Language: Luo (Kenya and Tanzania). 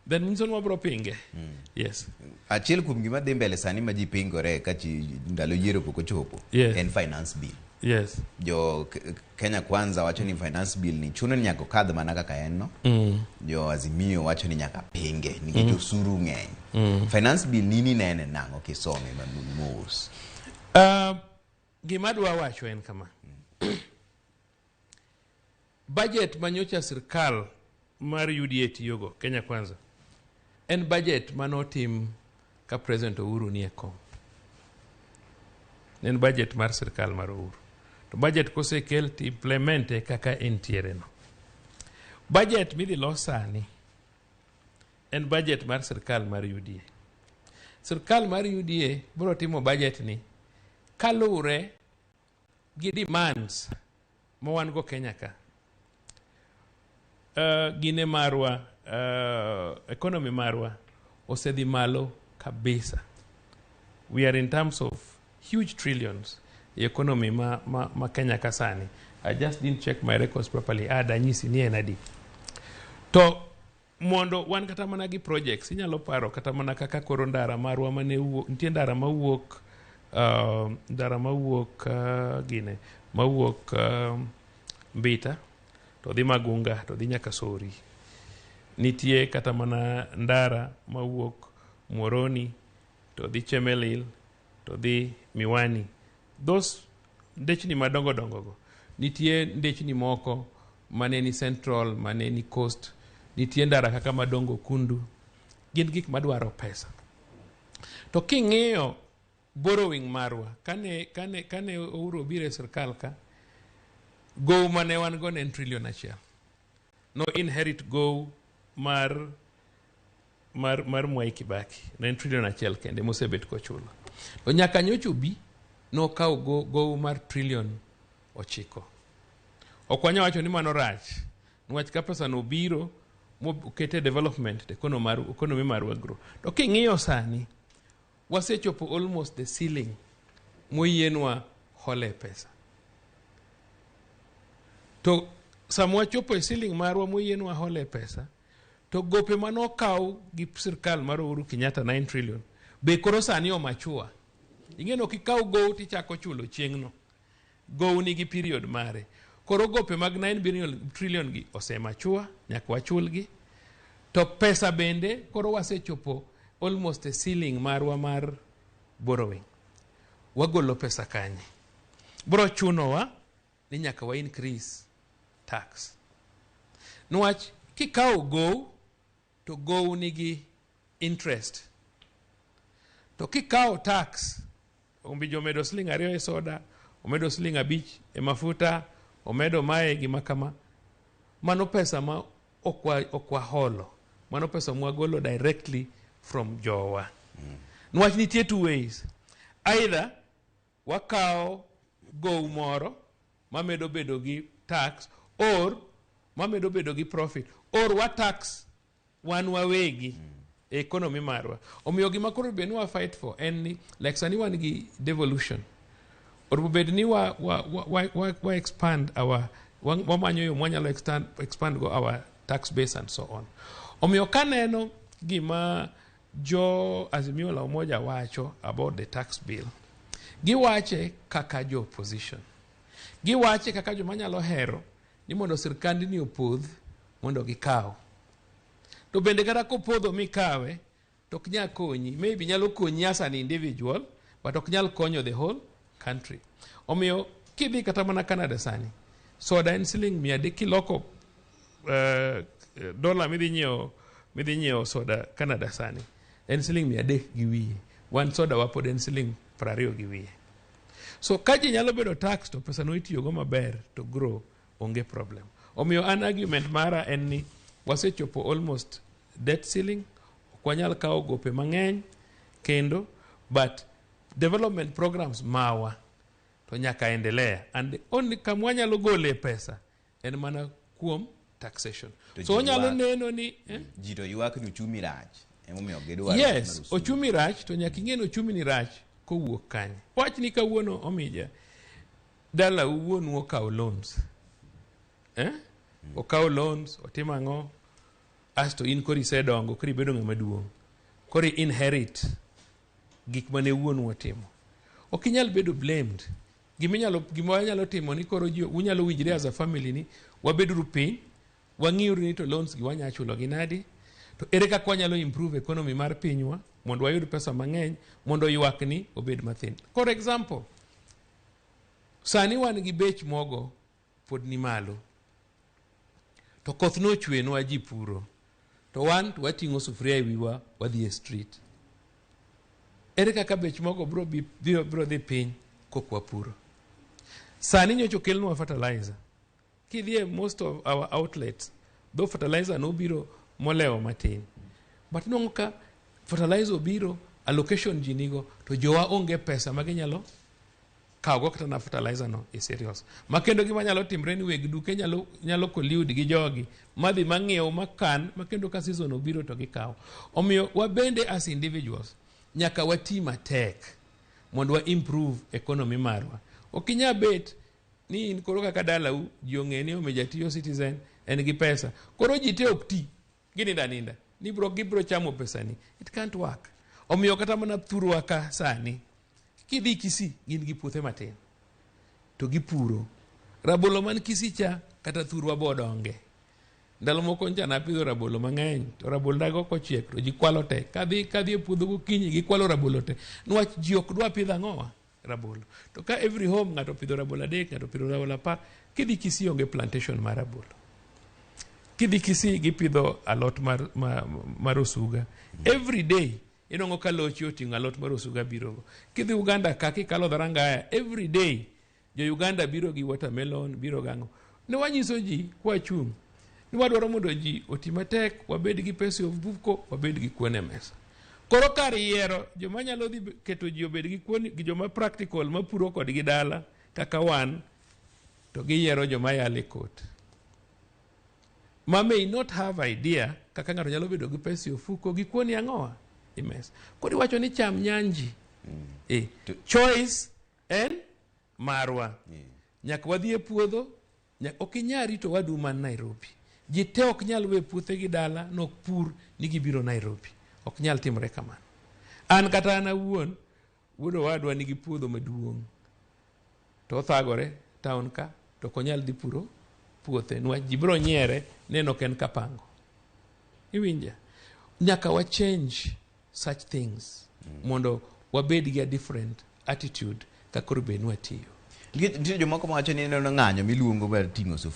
then Munson wabro pinge. Yes. Achiel kuom gima dhi mbele sani ma ji pingore ka ndalo yiero pok ochopo en finance bill. Yes. Jo Kenya Kwanza wacho ni finance bill ni chuno ni nyaka kadh mana kaka en no. Jo-Azimio wacho ni nyaka pinge nikech osuru ng'eny. Finance bill nini nene nango kisome mos. Gima dwa wacho en kama. Budget manyocha sirkal mar UDA tiyogo Kenya Kwanza en budget manotim ka President Uhuru ni e kom. En budget mar sirkal mar Uhuru. To budget kosekel ti implemente kaka entiere no. Budget midhi los sani en budget mar sirkal mar UDA. Sirkal mar UDA biro timo budget ni kalure gi demands mo wan go Kenya ka. Gine marwa, economy marwa osedhi malo kabisa. We are in terms of huge trillions economy ma Kenya kasani. I just didn't check my records properly. Danyisi ni enadi. To mondo wan kata mana gi projects inyalo paro kata mana kaka koro ndara marwa mane wuok, nitie ndara mawuok gine mawuok Mbita to dhi Magunga to dhi nyaka Sori. Nitie kata mana ndara mawuok Moroni to dhi Chemelil to dhi Miwani. Those ndechni madongo dongo go. Nitie ndechni moko maneni Central, maneni Coast. Nitie ndara kaka madongo Kundu. Gin gik madwaro pesa. To king'iyo borrowing marwa kane Uhuru obire sirkal ka go mane wan go en trillion achiel. No inherit go mar Mwai Kibaki no en trillion achiel kende mosebet kochulo. To nyaka nyocho bi no kaw go mar trillion 9. Okwanya wacho ni mano rach. Nwach ka pesa no biro mokete development economy marwa grow. To king'iyo sani wasechopo almost the ceiling moyienwa hole pesa. To samwa chopo e ceiling marwa moyienwa hole pesa, to gope manokaw gi sirkal mar Uhuru Kenyatta 9 trillion be koro sani omachua. Ing'eno kikaw go tichako chulo chieng'no. Go nigi period mare. Koro gope mag 9 trillion gi osemachua, nyaka wachulgi. To pesa bende koro wasechopo almost a ceiling marwa mar borrowing. Wagolo pesa kanye. Bro chunowa ni nyaka wa increase tax. Nwach kikaw go to go nigi interest. To kikaw tax ombijo medo sling 2 e soda, omedo sling 5 e mafuta, omedo mae gi makama. Mano pesa ma okwa holo. Mano pesa mwagolo directly from jowa. Nwach nitie 2 ways. Either wakaw go moro mamedo bedo gi tax or mamedo bedo gi profit or what tax wan wawegi economy marwa. Omiyo gima koro be wa fight for en like sani wan gi devolution. Or bed ni wa expand our wamanyo yo mwanyalo expand go our tax base and so on. Omiyo kaneno gima Jo-Azimio la Umoja wacho about the tax bill. Giwache kaka jo opposition. Giwache kaka jo manyalo hero ni mondo sirkand ni opodh mondo gikaw. To bende kata kopodho mikawe to knya konyi. Maybe nyalo konyi as an individual but ok nyal konyo the whole country. Omiyo kidhi kata mana Canada sani. Soda en siling 100 kiloko dola midhi nyiewo soda Canada sani. En siling 300 gi wiye. One soda wapod en siling 20 gi wiye. So kaji nyalo bedo tax to pesa no itiyo go maber to grow onge problem. Omiyo an argument mara en ni wasechopo almost debt ceiling. Okwanyal kawo gope mang'eny kendo but development programs mawa to nyaka endelea. And the only kamwanyalo gole pesa en mana kuom taxation. So onyalo neno ni jito yuak ni uchumi rach. Yes, ochumi rach to nyaka ing'eno ochumi ni rach kowuok kanye. Wach ni kawuono omija dala wuon okaw loans. Okaw loans, otimo ang'o? asto in kori isedongo, kori ibedo ng'ama duong', kori inherit gik mane wuonu otimo. Ok inyal bedo blamed. Gima wanyalo timo ni koro unyalo winjre as a family ni wabedru piny, wang'iuru ni to loans gi wanya chulo gi nadi, to ere kaka wanyalo improve economy mar pinywa mondo wayud pesa mang'eny mondo ywak ni obed mathin. For example, sani wan gi bech mogo pod ni malo, to koth nochwe nwa ji puro, to wating'o sufria e wiwa wadhi e street. Ere kaka bech mogo biro dhi piny kok wapuro? Sani nyocha okelnwa fertilizer. Kidhi e most of our outlets, though fertilizer no biro molewo matin, but nongo ka fertilizer obiro, allocation ji nigo, to jowa onge pesa ma ginyalo kawo kata na fertilizer no is serious. Makendo gima nyalo timre ni weg duke nyalo collude gi jogi madhi mang'iew makan, makendo ka season obiro to gikawo. Omiyo wabende as individuals nyaka wati matek mondo wa improve economy marwa. Okinya bet ni in koro kaka dalau ji ong'e ni omejatiyo Citizen en gi pesa, koro ji te ok ti gininda ni gibro chamo pesa ni. It can't work. Omiyo kata mana thurwa ka sani, kidhi Kisii gin gi puothe matin to gipuro. Rabolo man Kisii cha kata thurwa bodonge. Ndalo moko ncha napidho rabolo mang'eny, to rabolo dago kochiek to ji kwalo te. Kadhi e puodho gokinyi gikwalo rabolo te. Nwach ji ok dwa pidho ang'owa rabolo. To ka every home ng'ato pidho rabolo adek, ng'ato pidho rabolo apar, kidhi Kisii onge plantation mar rabolo. Kidhi Kisii gipidho alot mar osuga. Every day inongo ka lochi oting'o alot mar osuga biro. Kidhi Uganda kaki kalo dharangaya, every day jo Uganda biro gi watermelon, biro gang'o. Ne wanyiso ji kwa chung ni wadwaro mondo ji oti matek, wabed gi pesa e ofuko, wabed gi kuon e mesa. Koro kar yiero joma nyalo dhi keto ji obed gi kuon, gi joma practical mapuro kod gi dala kaka wan, to giyiero joma yale kot. Ma may not have idea kaka ng'ato nyalo bedo gi pesa e ofuko gi kuon ang'owa e mesa. Koro iwacho ni cham nyanji. Choice en marwa. Nyaka wadhi e puodho, ok inyal rito wadu man Nairobi. Ji te ok nyal we puothe gi dala nok pur ni gibiro Nairobi. Ok nyal timre kamano. An kata an awuon, wuodo wadwa nigi puodho maduong', to othagore town ka, to ok onyal dhi puro puothe nwa ji biro nyiere neno ken kapango. Iwinja? Nyaka wa change such things mondo wabed gi a different attitude kakoro benwa tiyo. Nitie jomoko mawacho ni neno ng'anyo miluongo ber ting'o